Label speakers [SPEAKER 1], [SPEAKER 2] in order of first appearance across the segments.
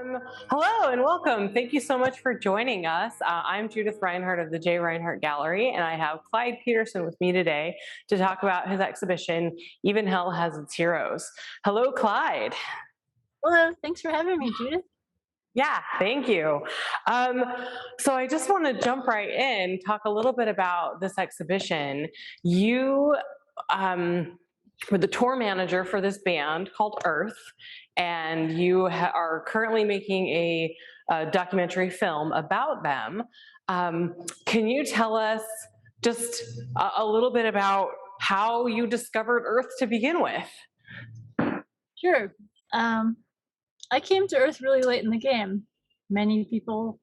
[SPEAKER 1] Hello and welcome. Thank you so much for joining us. I'm Judith Rinehart of the Rinehart Gallery, and I have Clyde Petersen with me today to talk about his exhibition, Even Hell Has Its Heroes. Hello, Clyde.
[SPEAKER 2] Hello, thanks for having me, Judith.
[SPEAKER 1] Yeah, thank you. Um, so I just want to jump right in, talk a little bit about this exhibition. You were the tour manager for this band called Earth, and you are currently making a documentary film about them. Can you tell us just a little bit about how you discovered Earth to begin with?
[SPEAKER 2] Sure. I came to Earth really late in the game. Many people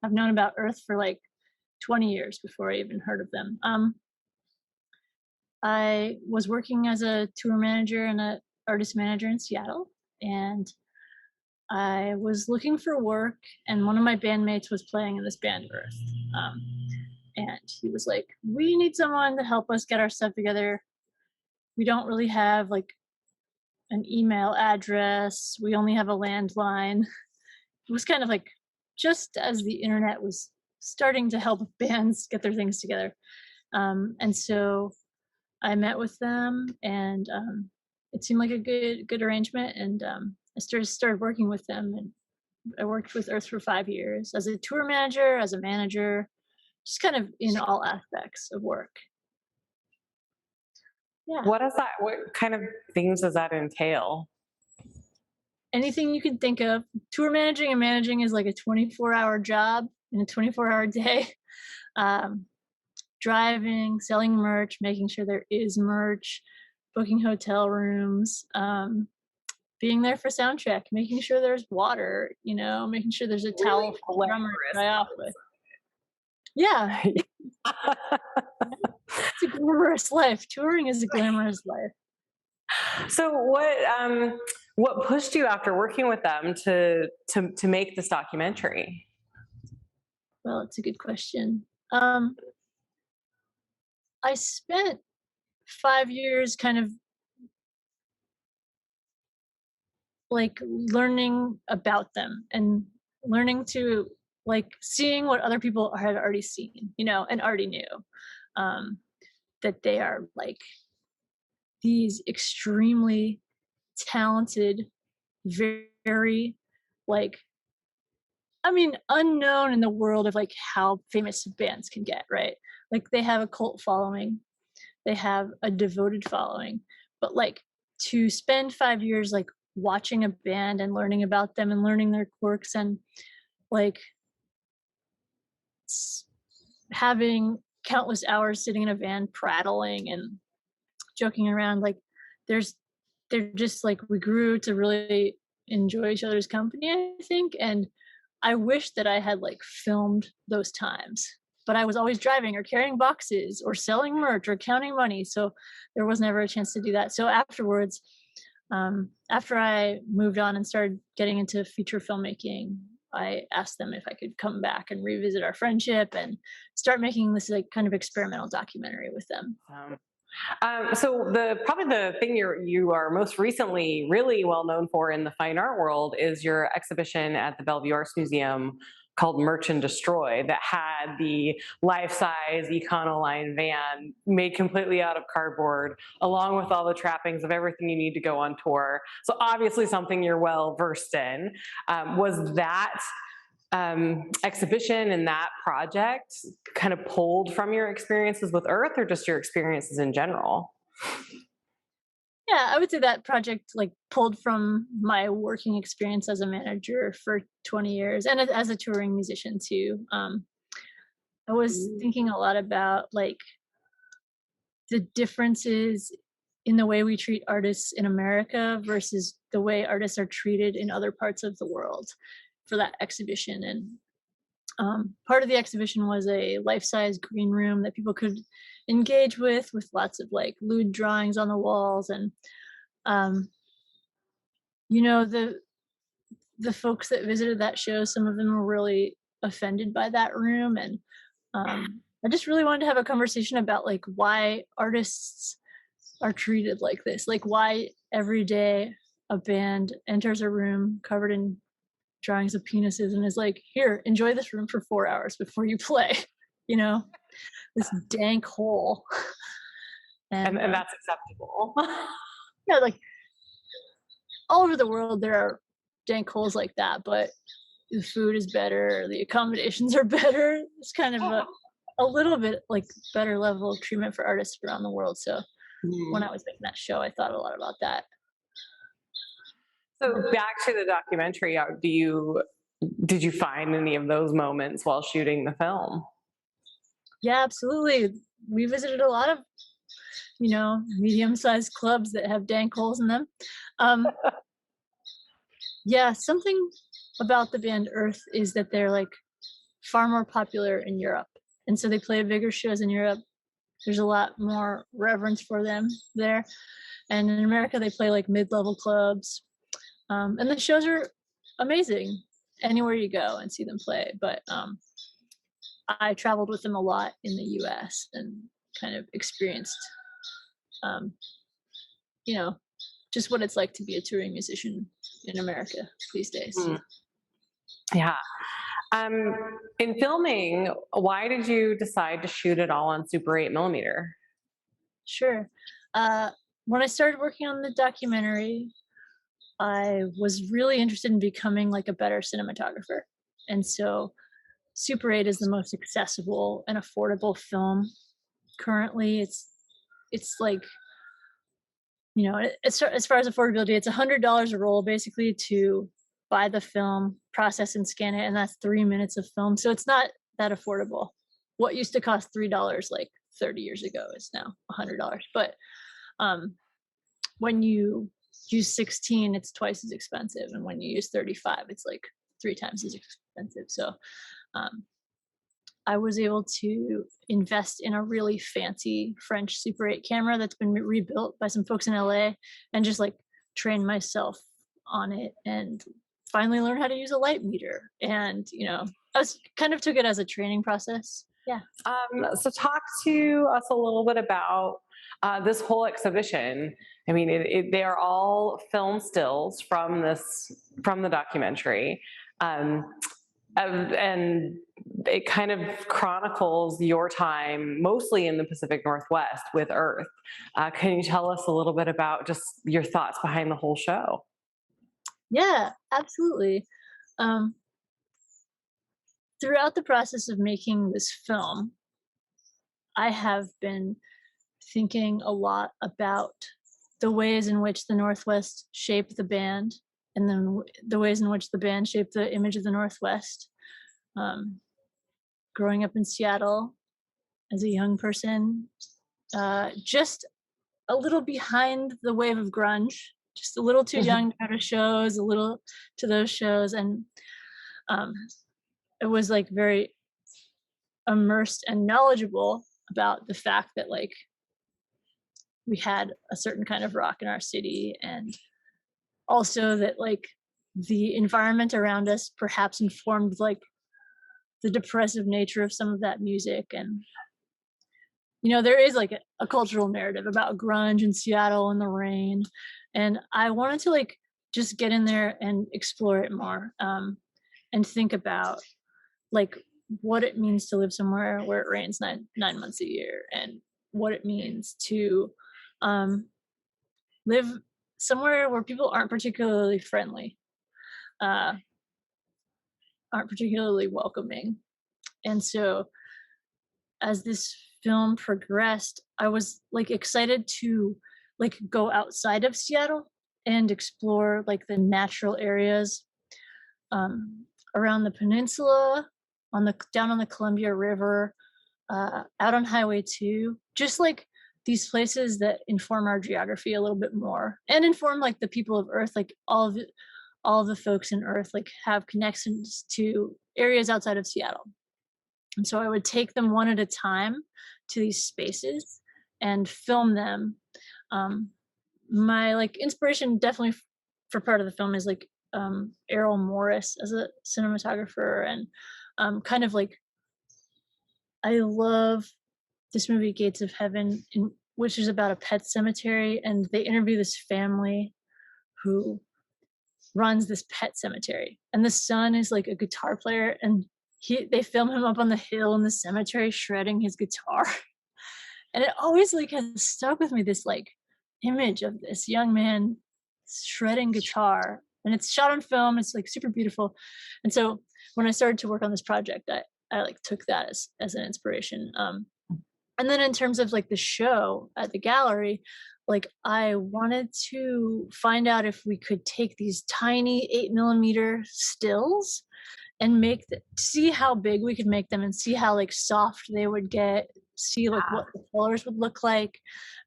[SPEAKER 2] have known about Earth for like 20 years before I even heard of them. I was working as a tour manager and an artist manager in Seattle, and I was looking for work, and one of my bandmates was playing in this band, Earth. Um, and he was like, "We need someone to help us get our stuff together. We don't really have like an email address. We only have a landline." It was kind of like just as the internet was starting to help bands get their things together. And so I met with them, and it seemed like a good arrangement. And I started working with them, and I worked with Earth for 5 years as a tour manager, as a manager, just kind of in all aspects of work. Yeah,
[SPEAKER 1] What kind of things does that entail?
[SPEAKER 2] anything you can think of. Tour managing and managing is like a 24-hour job in a 24-hour day. Um, Driving, selling merch, making sure there is merch, booking hotel rooms, being there for sound check, making sure there's water, making sure there's a
[SPEAKER 1] Really
[SPEAKER 2] towel for the drummer to
[SPEAKER 1] glamorous.
[SPEAKER 2] dry off with. Yeah, it's a glamorous life. Touring is a glamorous life.
[SPEAKER 1] So what pushed you after working with them to make this documentary?
[SPEAKER 2] Well, it's a good question. I spent 5 years kind of like learning about them and learning to like seeing what other people had already seen, and already knew, um, that they are like these extremely talented, very like, I mean, unknown in the world of like how famous bands can get, right? Like they have a cult following, they have a devoted following, but like to spend 5 years like watching a band and learning about them and learning their quirks and like s- having countless hours sitting in a van prattling and joking around, like there's they're just like we grew to really enjoy each other's company, I think. And I wish that I had like filmed those times, but I was always driving or carrying boxes or selling merch or counting money, so there was never a chance to do that. So afterwards, after I moved on and started getting into feature filmmaking, I asked them if I could come back and revisit our friendship and start making this like kind of experimental documentary with them.
[SPEAKER 1] Um, so probably the thing you are most recently really well known for in the fine art world is your exhibition at the Bellevue Arts Museum called Merch and Destroy, that had the life-size Econoline van made completely out of cardboard, along with all the trappings of everything you need to go on tour. So obviously something you're well versed in. Was that exhibition and that project kind of pulled from your experiences with Earth, or just your experiences in general?
[SPEAKER 2] Yeah, I would say that project like pulled from my working experience as a manager for 20 years and as a touring musician too. I was thinking a lot about like the differences in the way we treat artists in America versus the way artists are treated in other parts of the world for that exhibition. And part of the exhibition was a life-size green room that people could engage with lots of like lewd drawings on the walls. And um, the folks that visited that show, some of them were really offended by that room. And I just really wanted to have a conversation about like why artists are treated like this, like why every day a band enters a room covered in drawings of penises and is like, here, enjoy this room for 4 hours before you play, you know, this dank hole. And
[SPEAKER 1] And that's acceptable.
[SPEAKER 2] yeah, like all over the world, there are dank holes like that, but the food is better, the accommodations are better. It's kind of a little bit like better level of treatment for artists around the world. So when
[SPEAKER 1] Mm.
[SPEAKER 2] I was making that show, I thought a lot about that.
[SPEAKER 1] So back to the documentary, did you find any of those moments while shooting the film?
[SPEAKER 2] Yeah, absolutely. We visited a lot of, medium-sized clubs that have dank holes in them. Um, yeah, something about the band Earth is that they're like far more popular in Europe. And so they play bigger shows in Europe. There's a lot more reverence for them there. And in America, they play like mid-level clubs. And the shows are amazing anywhere you go and see them play. But I traveled with them a lot in the US and kind of experienced, um, you know, just what it's like to be a touring musician in America these days.
[SPEAKER 1] Mm. Yeah. Um, in filming, why did you decide to shoot it all on Super 8 millimeter?
[SPEAKER 2] Sure. Uh, when I started working on the documentary, I was really interested in becoming like a better cinematographer. And so Super 8 is the most accessible and affordable film currently. It's like, as far as affordability, it's $100 a roll basically to buy the film, process and scan it, and that's 3 minutes of film. So it's not that affordable. What used to cost $3 like 30 years ago is now $100. But um, when you use 16, it's twice as expensive, and when you use 35, it's like 3 times as expensive. So um, I was able to invest in a really fancy French Super 8 camera that's been rebuilt by some folks in LA and just like train myself on it and finally learn how to use a light meter. And, I was kind of took it as a training process. Yeah.
[SPEAKER 1] So talk to us a little bit about this whole exhibition. I mean, they are all film stills from the documentary. Um, and it kind of chronicles your time mostly in the Pacific Northwest with Earth. Can you tell us a little bit about just your thoughts behind the whole show?
[SPEAKER 2] Yeah, absolutely. Um, Throughout the process of making this film, I have been thinking a lot about the ways in which the Northwest shaped the band, and then the ways in which the band shaped the image of the Northwest. Um, Growing up in Seattle as a young person, just a little behind the wave of grunge, just a little too young to go to shows, a little to those shows, and um, it was like very immersed and knowledgeable about the fact that like we had a certain kind of rock in our city, and also that like the environment around us perhaps informed like the depressive nature of some of that music. And there is like a cultural narrative about grunge in Seattle and the rain, and I wanted to like just get in there and explore it more, and think about like what it means to live somewhere where it rains nine months a year, and what it means to um, live somewhere where people aren't particularly friendly, uh, aren't particularly welcoming. And so as this film progressed, I was like excited to like go outside of Seattle and explore like the natural areas um, around the peninsula, on the down on the Columbia River, out on Highway 2, just like these places that inform our geography a little bit more and inform like the people of Earth, like all of the folks in Earth like have connections to areas outside of Seattle. And so I would take them one at a time to these spaces and film them. Um, my like inspiration definitely for part of the film is like Errol Morris as a cinematographer, and kind of like I love this movie Gates of Heaven, which is about a pet cemetery, and they interview this family who runs this pet cemetery, and the son is like a guitar player, and they film him up on the hill in the cemetery shredding his guitar. And it always like has stuck with me, this like image of this young man shredding guitar, and it's shot on film. It's like super beautiful. And so when I started to work on this project, I like took that as an inspiration. And then in terms of like the show at the gallery, like I wanted to find out if we could take these tiny 8 millimeter stills and see how big we could make them, and see how like soft they would get, see like what the colors would look like,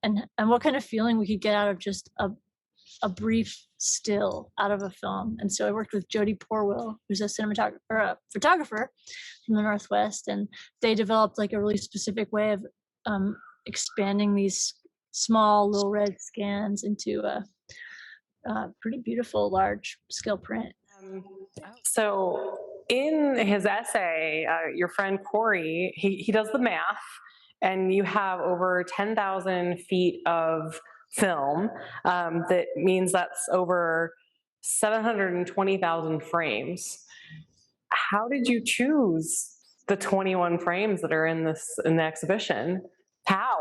[SPEAKER 2] and what kind of feeling we could get out of just a brief still out of a film. And so I worked with Jody Porwell, who's a cinematographer or a photographer from the Northwest, and they developed like a really specific way of expanding these small little red scans into a pretty beautiful large scale print.
[SPEAKER 1] So in his essay, your friend Corey, he does the math, and you have over 10,000 feet of film. That means that's over 720,000 frames. How did you choose the 21 frames that are in the exhibition? How?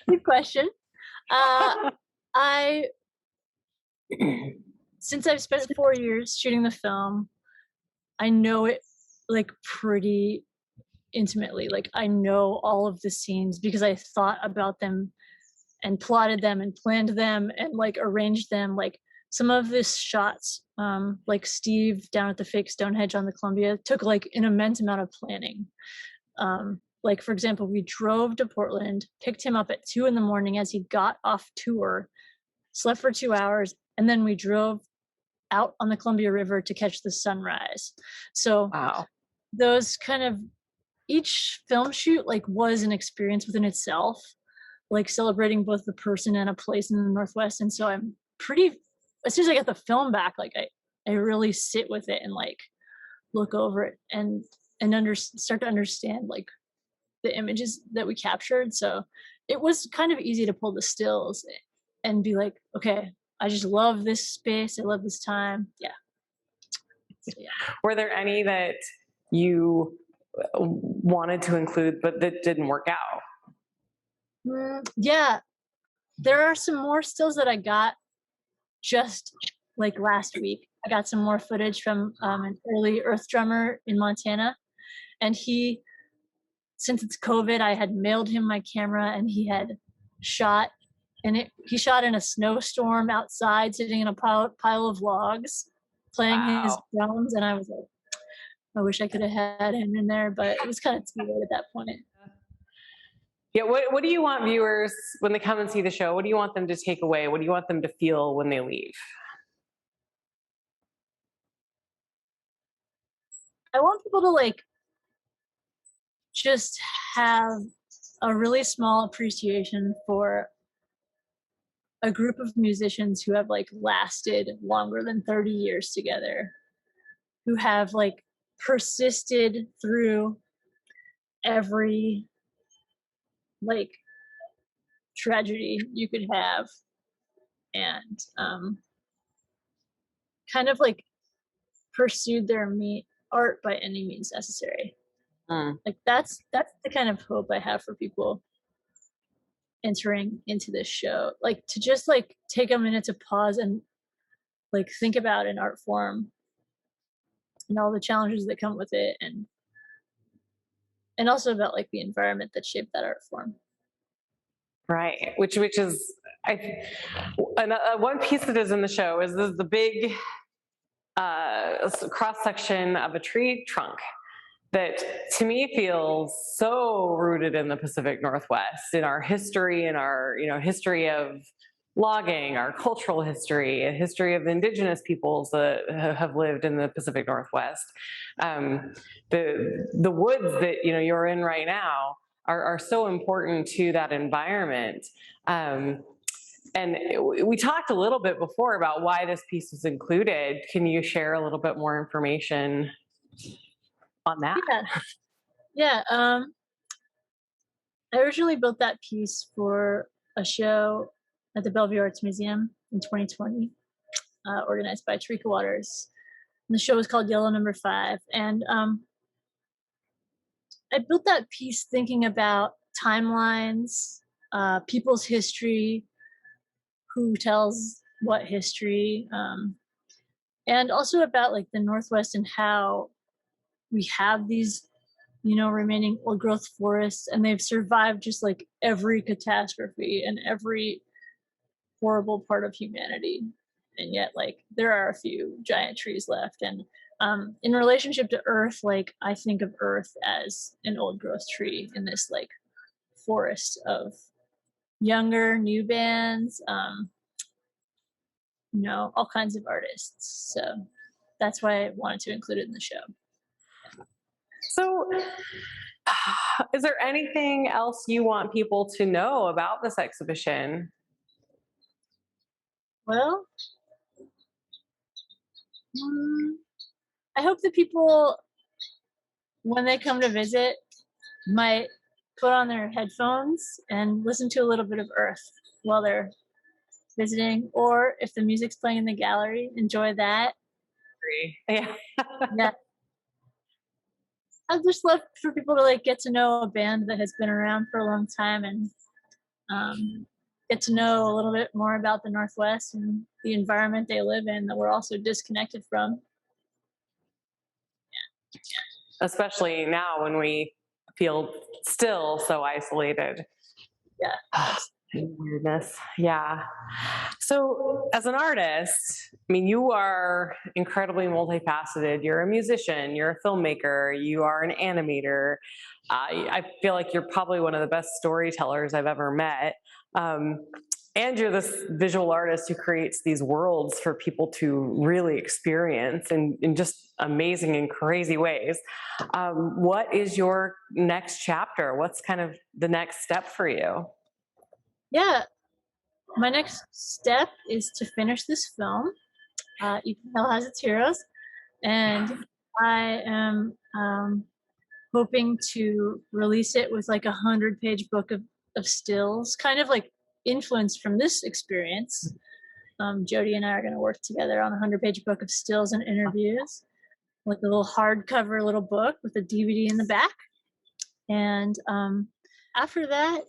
[SPEAKER 2] Good question. I Since I've spent 4 years shooting the film, I know it like pretty intimately. Like I know all of the scenes because I thought about them and plotted them and planned them and like arranged them. Like some of these shots, like Steve down at the fake Stonehenge on the Columbia, took like an immense amount of planning. Like for example, we drove to Portland, picked him up at 2 a.m. as he got off tour, slept for 2 hours, and then we drove out on the Columbia River to catch the sunrise. So
[SPEAKER 1] Wow.
[SPEAKER 2] those kind of, each film shoot like was an experience within itself, like celebrating both the person and a place in the Northwest. And so I'm pretty, as soon as I get the film back, like I really sit with it and like look over it and start to understand like the images that we captured. So it was kind of easy to pull the stills and be like, okay, I just love this space. I love this time. Yeah. So, yeah.
[SPEAKER 1] Were there any that you wanted to include but that didn't work out?
[SPEAKER 2] Yeah, there are some more stills that I got just like last week. I got some more footage from an early earth drummer in Montana, and since it's COVID, I had mailed him my camera, and he had shot, and he shot in a snowstorm outside, sitting in a pile of logs, playing his drums, and I was like, I wish I could have had him in there, but it was kind of too late at that point.
[SPEAKER 1] Yeah, what do you want viewers, when they come and see the show, what do you want them to take away? What do you want them to feel when they leave?
[SPEAKER 2] I want people to like just have a really small appreciation for a group of musicians who have like lasted longer than 30 years together, who have like persisted through every like tragedy you could have, and kind of like pursued their art by any means necessary. Like that's the kind of hope I have for people entering into this show, like to just like take a minute to pause and like think about an art form and all the challenges that come with it, and also about like the environment that shaped that art form.
[SPEAKER 1] Right, which is one piece that is in the show is the big cross section of a tree trunk that to me feels so rooted in the Pacific Northwest, in our history, in our history of logging, our cultural history, a history of indigenous peoples that have lived in the Pacific Northwest. The woods that you're in right now are so important to that environment. And we talked a little bit before about why this piece was included. Can you share a little bit more information on that?
[SPEAKER 2] Yeah. I originally built that piece for a show at the Bellevue Arts Museum in 2020. organized by Tarika Waters. And the show was called Yellow Number 5. And I built that piece thinking about timelines, people's history, who tells what history, and also about like the Northwest and how we have these, remaining old growth forests, and they've survived just like every catastrophe and every horrible part of humanity. And yet, like, there are a few giant trees left. And in relationship to Earth, like, I think of Earth as an old growth tree in this like forest of younger, new bands, all kinds of artists. So that's why I wanted to include it in the show.
[SPEAKER 1] So, is there anything else you want people to know about this exhibition?
[SPEAKER 2] Well, I hope that people, when they come to visit, might put on their headphones and listen to a little bit of Earth while they're visiting, or if the music's playing in the gallery, enjoy that.
[SPEAKER 1] Yeah.
[SPEAKER 2] Yeah. I'd just love for people to like get to know a band that has been around for a long time, and get to know a little bit more about the Northwest and the environment they live in that we're also disconnected from.
[SPEAKER 1] Especially now when we feel still so isolated.
[SPEAKER 2] Yeah.
[SPEAKER 1] Weirdness. Yeah. So, as an artist, I mean, you are incredibly multifaceted. You're a musician, you're a filmmaker, you are an animator. I feel like you're probably one of the best storytellers I've ever met. And you're this visual artist who creates these worlds for people to really experience in just amazing and crazy ways. What is your next chapter? What's kind of the next step for you?
[SPEAKER 2] Yeah. My next step is to finish this film. Each Hell Has Its Heroes. And I am hoping to release it with like 100-page book of stills, kind of like influenced from this experience. Jody and I are going to work together on a 100-page book of stills and interviews, like a little hardcover little book with a DVD in the back. And after that,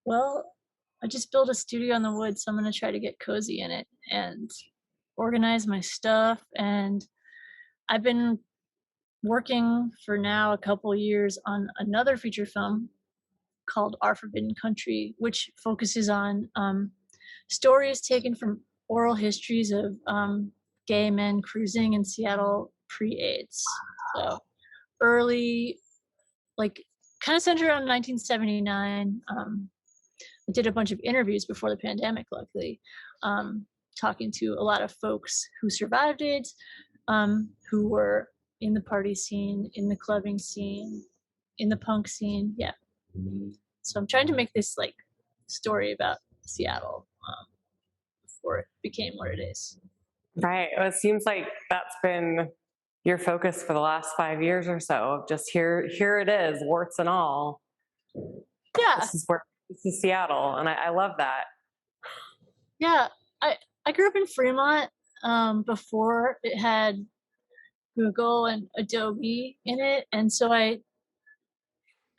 [SPEAKER 2] well, I just built a studio in the woods, so I'm going to try to get cozy in it and organize my stuff. And I've been working for now a couple years on another feature film called Our Forbidden Country, which focuses on stories taken from oral histories of gay men cruising in Seattle pre-AIDS. So early, like kind of centered around 1979. I did a bunch of interviews before the pandemic, luckily, talking to a lot of folks who survived it, who were in the party scene, in the clubbing scene, in the punk scene. Yeah. So I'm trying to make this like story about Seattle before it became what it is.
[SPEAKER 1] Right. Well, it seems like that's been your focus for the last 5 years or so, of just here it is, warts and all.
[SPEAKER 2] Yeah.
[SPEAKER 1] This is Seattle, and I love that.
[SPEAKER 2] Yeah. I grew up in Fremont before it had Google and Adobe in it, and so I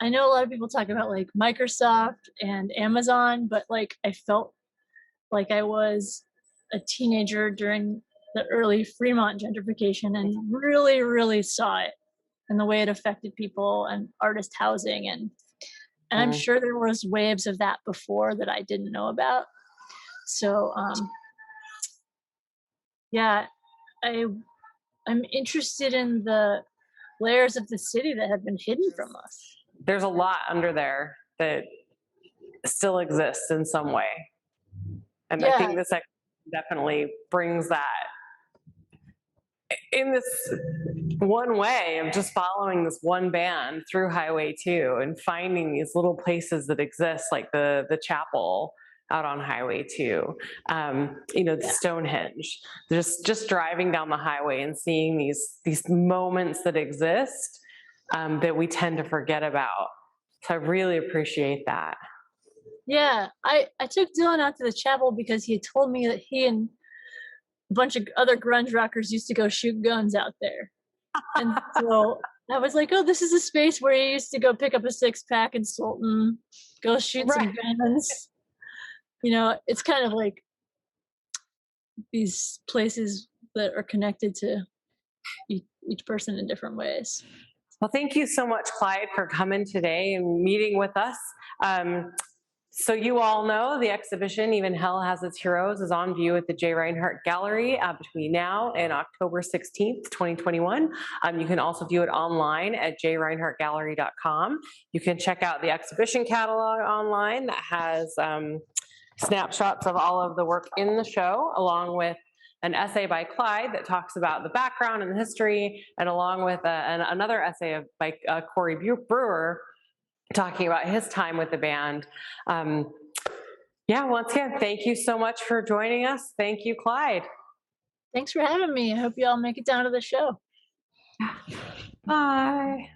[SPEAKER 2] know a lot of people talk about like Microsoft and Amazon, but like I felt like I was a teenager during the early Fremont gentrification and really, really saw it and the way it affected people and artist housing. And I'm sure there was waves of that before that I didn't know about. So yeah, I'm interested in the layers of the city that have been hidden from us.
[SPEAKER 1] There's a lot under there that still exists in some way. And I think this definitely brings that in this one way of just following this one band through Highway 2 and finding these little places that exist, like the chapel out on Highway 2, the Stonehenge. Just driving down the highway and seeing these moments that exist that we tend to forget about. So I really appreciate that.
[SPEAKER 2] Yeah, I took Dylan out to the chapel because he had told me that he and a bunch of other grunge rockers used to go shoot guns out there. And so I was like, oh, this is a space where you used to go pick up a 6-pack in Sultan, go shoot some
[SPEAKER 1] Right.
[SPEAKER 2] guns. You know, it's kind of like these places that are connected to each person in different ways.
[SPEAKER 1] Well, thank you so much, Clyde, for coming today and meeting with us. So you all know the exhibition, Even Hell Has Its Heroes, is on view at the J. Rinehart Gallery between now and October 16th, 2021. You can also view it online at jrinehartgallery.com. You can check out the exhibition catalog online that has snapshots of all of the work in the show, along with an essay by Clyde that talks about the background and the history, and along with another essay by Corey Brewer talking about his time with the band. Yeah, once again, thank you so much for joining us. Thank you, Clyde.
[SPEAKER 2] Thanks for having me. I hope you all make it down to the show.
[SPEAKER 1] Bye.